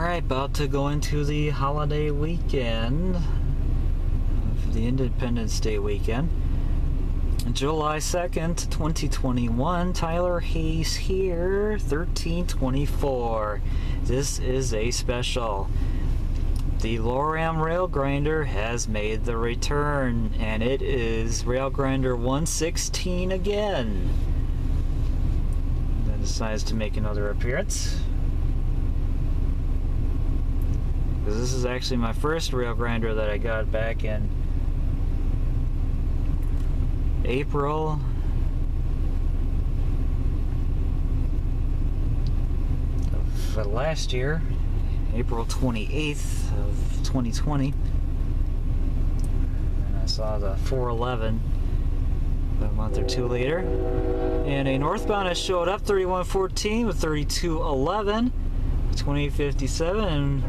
Alright, about to go into the holiday weekend, the Independence Day weekend. July 2nd, 2021, Tyler Hayes here, 1324. This is a special. The Loram rail grinder has made the return, and it is rail grinder 116 again. That decides to make another appearance. Because this is actually my first rail grinder that I got back in April of last year, April 28th of 2020, and I saw the 411 about a month or two later, and a northbound has showed up, 3114 with 3211, 2857,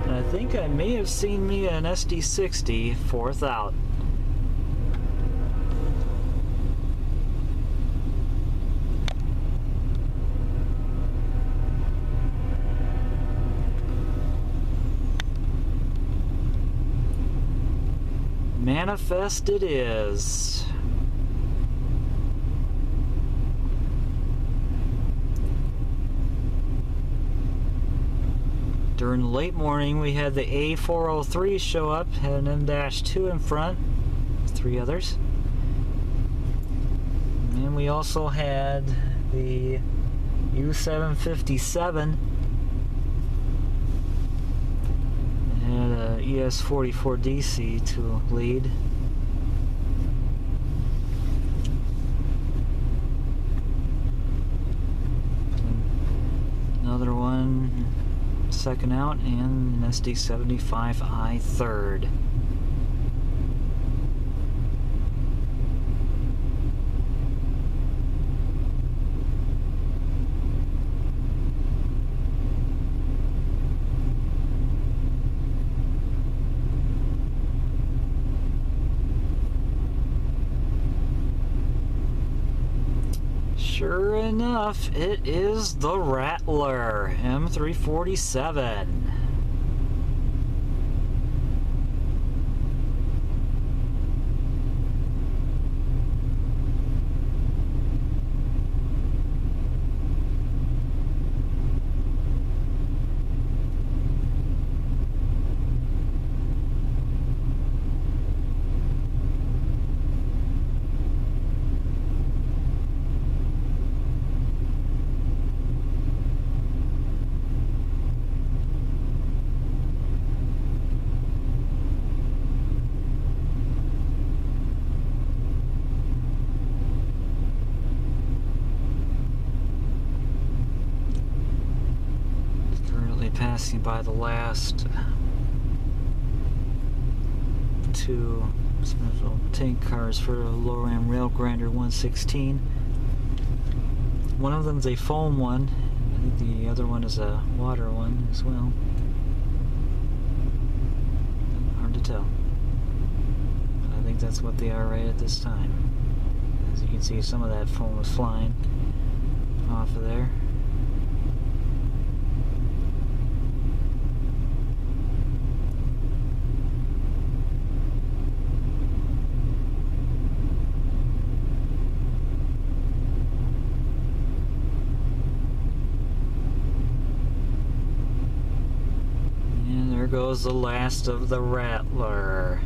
and I think I may have seen me an SD60 fourth out. Manifest it is. During the late morning, we had the A403 show up, had an M-2 in front, 3 others. And we also had the U757, had a ES44AC to lead. Another one second out, and an SD75I third. Sure enough, it is the Rattler M347. Passing by the last 2 special tank cars for the Loram rail grinder 116. One of them's a foam one. I think the other one is a water one as well. Hard to tell. But I think that's what they are right at this time. As you can see, some of that foam is flying off of there. There goes the last of the Rattler.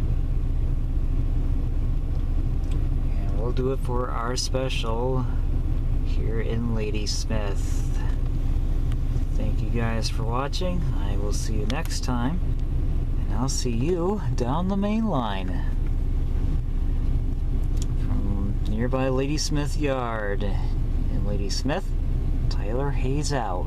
And we'll do it for our special here in Ladysmith. Thank you guys for watching. I will see you next time, and I'll see you down the main line from nearby Ladysmith Yard in Ladysmith. Tyler Hayes out.